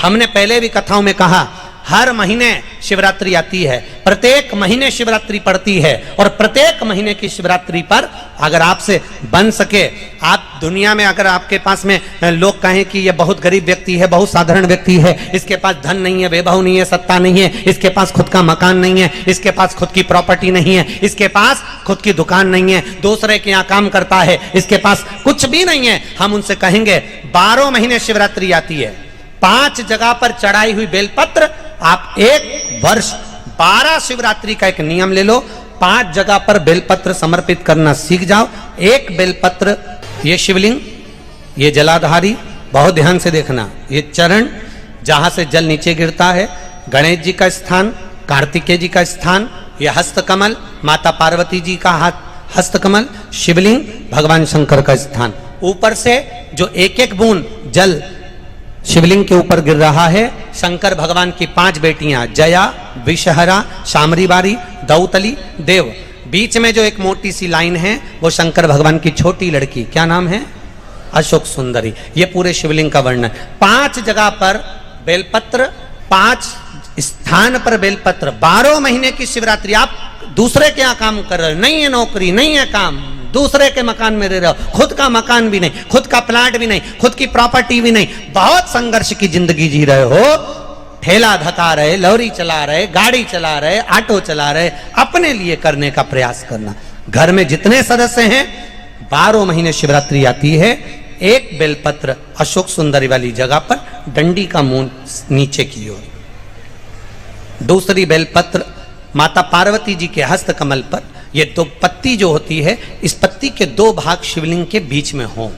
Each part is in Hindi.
हमने पहले भी कथाओं में कहा, हर महीने शिवरात्रि आती है, प्रत्येक महीने शिवरात्रि पड़ती है, और प्रत्येक महीने की शिवरात्रि पर अगर आपसे बन सके, आप दुनिया में अगर आपके पास में लोग कहें कि ये बहुत गरीब व्यक्ति है, बहुत साधारण व्यक्ति है, इसके पास धन नहीं है, वैभव नहीं है, सत्ता नहीं है, इसके पास खुद का मकान नहीं है, इसके पास खुद की प्रॉपर्टी नहीं है, इसके पास खुद की दुकान नहीं है, दूसरे के यहाँ काम करता है, इसके पास कुछ भी नहीं है, हम उनसे कहेंगे 12 महीने शिवरात्रि आती है, 5 जगह पर चढ़ाई हुई बेलपत्र, आप एक वर्ष 12 शिवरात्रि का एक नियम ले लो, 5 जगह पर बेलपत्र समर्पित करना सीख जाओ। एक बेलपत्र, ये शिवलिंग, ये जलाधारी, बहुत ध्यान से देखना, ये चरण जहां से जल नीचे गिरता है, गणेश जी का स्थान, कार्तिकेय जी का स्थान, ये हस्तकमल, माता पार्वती जी का हाथ हस्तकमल, शिवलिंग, भगवान शंकर का स्थान। ऊपर से जो एक एक बूंद जल शिवलिंग के ऊपर गिर रहा है, शंकर भगवान की 5 बेटियां, जया, विषहरा, शामरीबारी, दौतली, देव। बीच में जो एक मोटी सी लाइन है वो शंकर भगवान की छोटी लड़की, क्या नाम है? अशोक सुंदरी। ये पूरे शिवलिंग का वर्णन। 5 जगह पर बेलपत्र, 5 स्थान पर बेलपत्र, 12 महीने की शिवरात्रि। आप दूसरे के यहाँ काम कर रहे हो, नहीं है नौकरी, नहीं है काम, दूसरे के मकान में रह रहे हो, खुद का मकान भी नहीं, खुद का प्लाट भी नहीं, खुद की प्रॉपर्टी भी नहीं, बहुत संघर्ष की जिंदगी जी रहे हो, ठेला धका रहे, लॉरी चला रहे, गाड़ी चला रहे, ऑटो चला रहे, अपने लिए करने का प्रयास करना। घर में जितने सदस्य हैं, 12 महीने शिवरात्रि आती है, एक बेलपत्र अशोक सुंदरी वाली जगह पर, डंडी का मुंह नीचे की ओर। दूसरी बेलपत्र माता पार्वती जी के हस्त कमल पर, ये 2 पत्ती जो होती है, इस पत्ती के 2 भाग शिवलिंग के बीच में हो।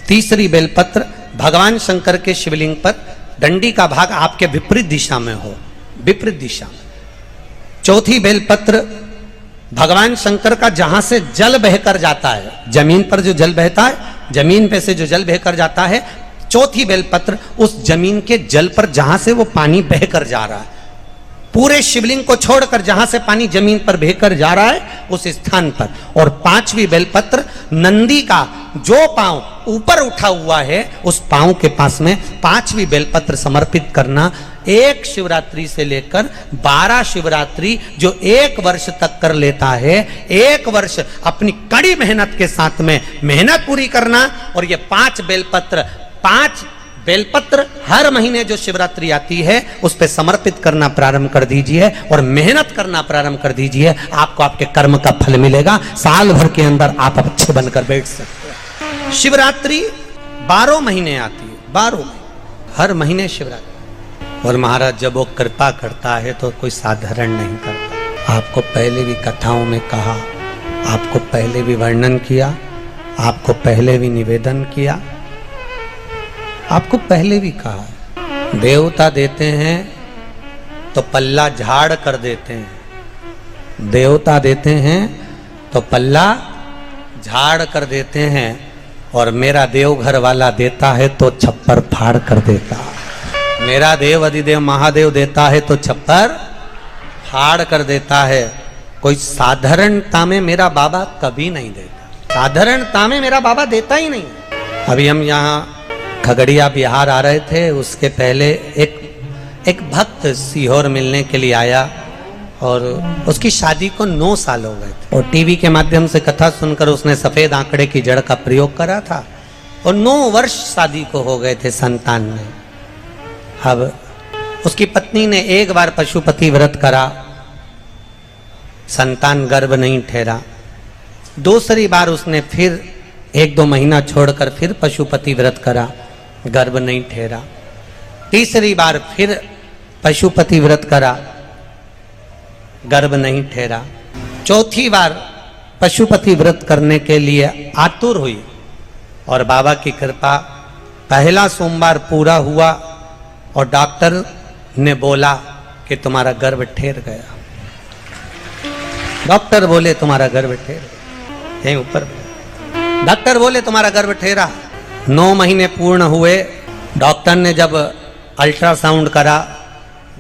तीसरी बेलपत्र भगवान शंकर के शिवलिंग पर, डंडी का भाग आपके विपरीत दिशा में हो, विपरीत दिशा में। चौथी बेलपत्र भगवान शंकर का जहां से जल बहकर जाता है, जमीन पर जो जल बहता है, जमीन पे से जो जल बहकर जाता है, चौथी बेलपत्र उस जमीन के जल पर जहां से वो पानी बहकर जा रहा है, पूरे शिवलिंग को छोड़कर जहां से पानी जमीन पर बहकर जा रहा है उस स्थान पर। और 5वीं बेलपत्र नंदी का जो पांव ऊपर उठा हुआ है, उस पांव के पास में 5वीं बेलपत्र समर्पित करना। एक शिवरात्रि से लेकर 12 शिवरात्रि जो 1 वर्ष तक कर लेता है, 1 वर्ष अपनी कड़ी मेहनत के साथ में मेहनत पूरी करना। और ये 5 बेलपत्र हर महीने जो शिवरात्रि आती है उस पे समर्पित करना प्रारंभ कर दीजिए और मेहनत करना प्रारंभ कर दीजिए। आपको आपके कर्म का फल मिलेगा, साल भर के अंदर आप अच्छे बनकर बैठ सकते हैं। शिवरात्रि 12 महीने आती है, 12 महीने, हर महीने शिवरात्रि। और महाराज जब वो कृपा करता है तो कोई साधारण नहीं करता। आपको पहले भी कथाओं में कहा, आपको पहले भी वर्णन किया, आपको पहले भी निवेदन किया, आपको पहले भी कहा, देवता देते हैं तो पल्ला झाड़ कर देते हैं, देवता देते हैं तो पल्ला झाड़ कर देते हैं, और मेरा देवघर वाला देता है तो छप्पर फाड़ कर देता है। मेरा देव अधिदेव महादेव देता है तो छप्पर फाड़ कर देता है। कोई साधारणता में मेरा बाबा कभी नहीं देता, साधारणता में मेरा बाबा देता ही नहीं। अभी हम यहाँ खगड़िया बिहार आ रहे थे, उसके पहले एक भक्त सीहोर मिलने के लिए आया और उसकी शादी को 9 साल हो गए थे। और टीवी के माध्यम से कथा सुनकर उसने सफेद आंकड़े की जड़ का प्रयोग करा था और 9 वर्ष शादी को हो गए थे संतान में। अब उसकी पत्नी ने एक बार पशुपति व्रत करा, संतान गर्भ नहीं ठहरा। दूसरी बार उसने फिर 1-2 महीना छोड़कर फिर पशुपति व्रत करा, गर्भ नहीं ठहरा। तीसरी बार फिर पशुपति व्रत करा, गर्भ नहीं ठहरा। चौथी बार पशुपति व्रत करने के लिए आतुर हुई और बाबा की कृपा, पहला सोमवार पूरा हुआ और डॉक्टर ने बोला कि तुम्हारा गर्भ ठहर गया। डॉक्टर बोले तुम्हारा गर्भ ठहर गया, यहीं ऊपर डॉक्टर बोले तुम्हारा गर्भ ठहरा। 9 महीने पूर्ण हुए। डॉक्टर ने जब अल्ट्रासाउंड करा,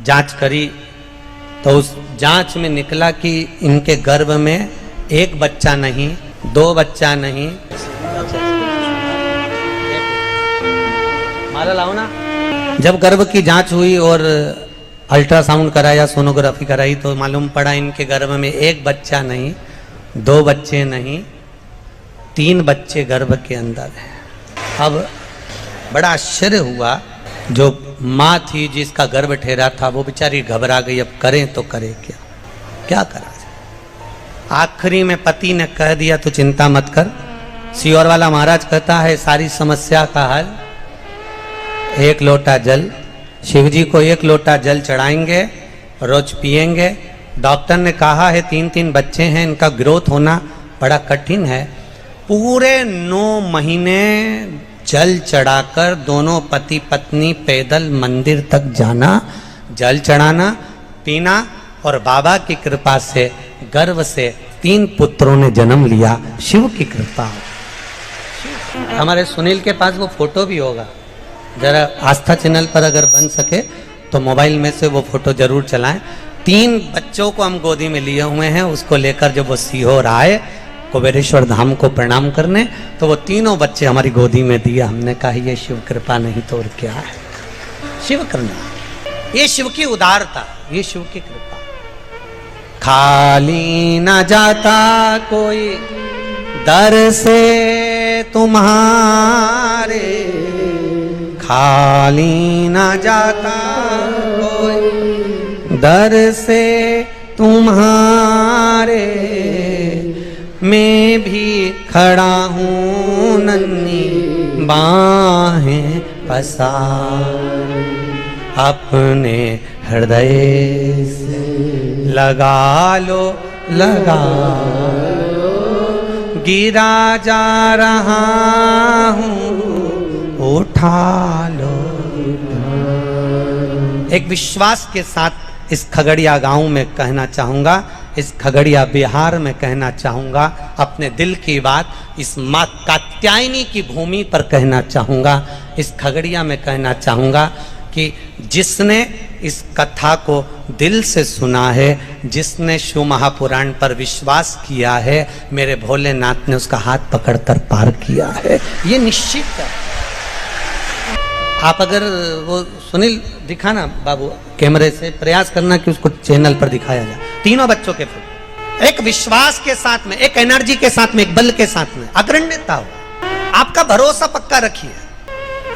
जांच करी, तो उस जांच में निकला कि इनके गर्भ में 1 बच्चा नहीं, 2 बच्चा नहीं, माला लाओ ना, जब गर्भ की जांच हुई और अल्ट्रासाउंड कराया, सोनोग्राफी कराई, तो मालूम पड़ा इनके गर्भ में एक बच्चा नहीं, 2 बच्चे नहीं, 3 बच्चे गर्भ के अंदर हैं। अब बड़ा आश्चर्य हुआ। जो माँ थी जिसका गर्भ ठहरा था वो बेचारी घबरा गई, अब करें तो करें क्या, क्या करा जाए। आखिरी में पति ने कह दिया तो चिंता मत कर। सियोर वाला महाराज कहता है सारी समस्या का हल 1 लोटा जल, शिव जी को 1 लोटा जल चढ़ाएंगे, रोज पिएंगे। डॉक्टर ने कहा है 3-3 बच्चे हैं, इनका ग्रोथ होना बड़ा कठिन है। पूरे 9 महीने जल चढ़ाकर दोनों पति पत्नी पैदल मंदिर तक जाना, जल चढ़ाना, पीना, और बाबा की कृपा से गर्भ से 3 पुत्रों ने जन्म लिया। शिव की कृपा। हमारे सुनील के पास वो फोटो भी होगा, जरा आस्था चैनल पर अगर बन सके तो मोबाइल में से वो फोटो जरूर चलाएं। 3 बच्चों को हम गोदी में लिए हुए हैं। उसको लेकर जब वो सीहोर आए कुबेरेश्वर धाम को प्रणाम करने, तो वो तीनों बच्चे हमारी गोदी में दिया। हमने कहा ये शिव कृपा नहीं तो और क्या है। शिव करना, ये शिव की उदारता, ये शिव की कृपा। खाली न जाता कोई दर से तुम्हारे, खाली न जाता कोई दर से तुम्हारे, मैं भी खड़ा हूँ नन्ही बाहें पसार, अपने हृदय से लगा लो, लगा लो, गिरा जा रहा हूँ उठा लो। एक विश्वास के साथ इस खगड़िया गांव में कहना चाहूँगा, इस खगड़िया बिहार में कहना चाहूँगा, अपने दिल की बात इस माँ कात्यायनी की भूमि पर कहना चाहूँगा, इस खगड़िया में कहना चाहूँगा कि जिसने इस कथा को दिल से सुना है, जिसने शिव महापुराण पर विश्वास किया है, मेरे भोलेनाथ ने उसका हाथ पकड़कर पार किया है, ये निश्चित है। आप अगर वो सुनील दिखाना बाबू कैमरे से, प्रयास करना कि उसको चैनल पर दिखाया जाए। तीनों बच्चों के फोटो, एक विश्वास के साथ में, एक एनर्जी के साथ में, एक बल के साथ में, अग्रण्यता हो। आपका भरोसा पक्का रखिए।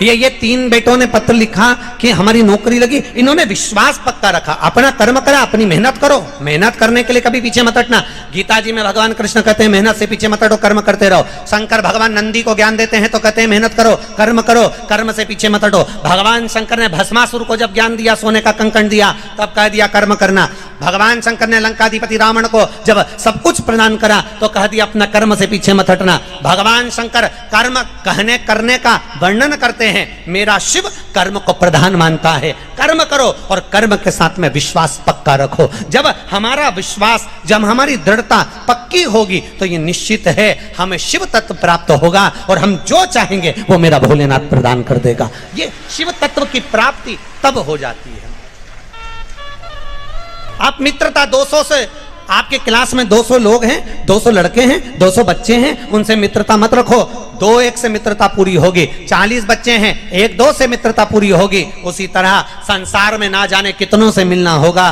ये 3 बेटों ने पत्र लिखा कि हमारी नौकरी लगी, इन्होंने विश्वास पक्का रखा, अपना कर्म करा, अपनी मेहनत करो। मेहनत करने के लिए कभी पीछे मत हटना। गीता जी में भगवान कृष्ण कहते हैं मेहनत से पीछे मत हटो, कर्म करते रहो। शंकर भगवान नंदी को ज्ञान देते हैं तो कहते हैं मेहनत करो, करो, कर्म से पीछे मत हटो। भगवान शंकर ने भस्मासुर को जब ज्ञान दिया, सोने का कंकण दिया, तब कह दिया कर्म करना। भगवान शंकर ने लंकाधिपति रावण को जब सब कुछ प्रदान करा तो कह दिया अपना कर्म से पीछे मत हटना। भगवान शंकर कर्म कहने करने का वर्णन करते हैं, मेरा शिव कर्म को प्रधान मानता है। कर्म करो और कर्म के साथ में विश्वास पक्का रखो। जब हमारा विश्वास, जब हमारी दृढ़ता पक्की होगी तो ये निश्चित है हमें शिव तत्व प्राप्त होगा और हम जो चाहेंगे वो मेरा भोलेनाथ प्रदान कर देगा। ये शिव तत्व की प्राप्ति तब हो जाती है। आप मित्रता 200 से, आपके क्लास में 200 लोग हैं, 200 लड़के हैं, 200 बच्चे हैं, उनसे मित्रता मत रखो। 2-1 से मित्रता पूरी होगी। 40 बच्चे हैं, 1-2 से मित्रता पूरी होगी। उसी तरह संसार में ना जाने कितनों से मिलना होगा,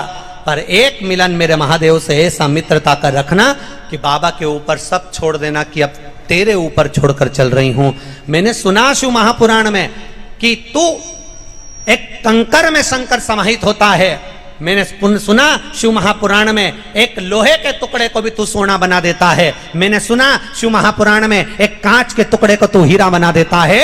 पर एक मिलन मेरे महादेव से ऐसा मित्रता का रखना कि बाबा के ऊपर सब छोड़ देना कि अब तेरे ऊपर छोड़कर चल रही हूं। मैंने सुना शिव महापुराण में कि तू एक कंकर में शंकर समाहित होता है। मैंने सुना शिव महापुराण में एक लोहे के टुकड़े को भी तू सोना बना देता है। मैंने सुना शिव महापुराण में एक कांच के टुकड़े को तू हीरा बना देता है।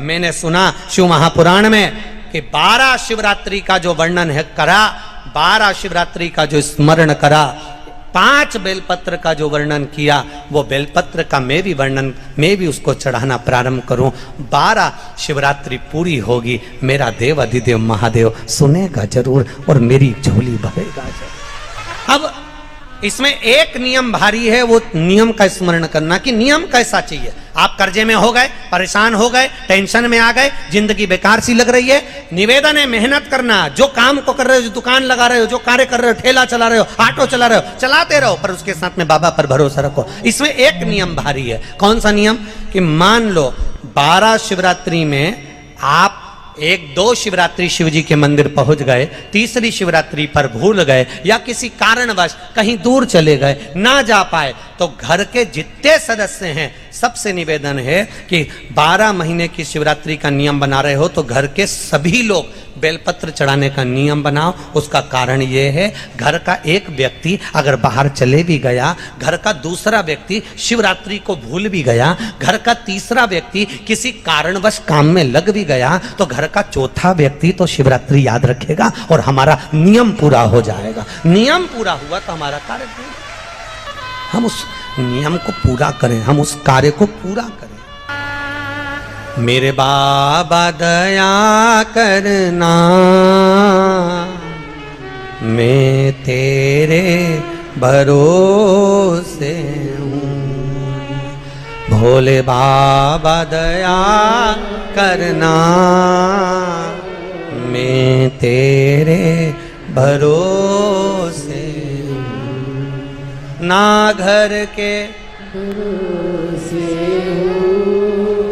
मैंने सुना शिव महापुराण में कि 12 शिवरात्रि का जो वर्णन है करा, 12 शिवरात्रि का जो स्मरण करा, 5 बेलपत्र का जो वर्णन किया, वो बेलपत्र का मैं भी उसको चढ़ाना प्रारंभ करूं। 12 शिवरात्रि पूरी होगी, मेरा देव अधिदेव महादेव सुनेगा जरूर और मेरी झोली भरेगा जरूर। अब इसमें एक नियम भारी है, वो नियम का स्मरण करना कि नियम कैसा चाहिए। आप कर्जे में हो गए, परेशान हो गए, टेंशन में आ गए, जिंदगी बेकार सी लग रही है, निवेदन है मेहनत करना। जो काम को कर रहे हो, जो दुकान लगा रहे हो, जो कार्य कर रहे हो, ठेला चला रहे हो, ऑटो चला रहे हो, चलाते रहो, पर उसके साथ में बाबा पर भरोसा रखो। इसमें एक नियम भारी है। कौन सा नियम? कि मान लो 12 शिवरात्रि में आप एक दो शिवरात्रि शिव जी के मंदिर पहुंच गए, तीसरी शिवरात्रि पर भूल गए या किसी कारणवश कहीं दूर चले गए, ना जा पाए, तो घर के जितने सदस्य हैं सबसे निवेदन है कि 12 महीने की शिवरात्रि का नियम बना रहे हो तो घर के सभी लोग बेलपत्र चढ़ाने का नियम बनाओ। उसका कारण यह है, घर का एक व्यक्ति अगर बाहर चले भी गया, घर का दूसरा व्यक्ति शिवरात्रि को भूल भी गया, घर का तीसरा व्यक्ति किसी कारणवश काम में लग भी गया, तो घर का चौथा व्यक्ति तो शिवरात्रि याद रखेगा और हमारा नियम पूरा हो जाएगा। नियम पूरा हुआ तो हमारा कार्य पूरा। हम उस नियम को पूरा करें, हम उस कार्य को पूरा करें। मेरे बाबा दया करना, मैं तेरे भरोसे हूँ। भोले बाबा दया करना, मैं तेरे भरोसे हूँ। ना घर के भरोसे हूँ,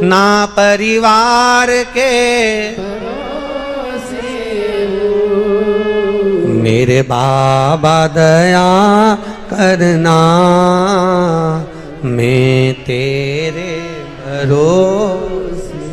ना परिवार के भरोसे हूँ। मेरे बाबा दया करना, मैं तेरे भरोसे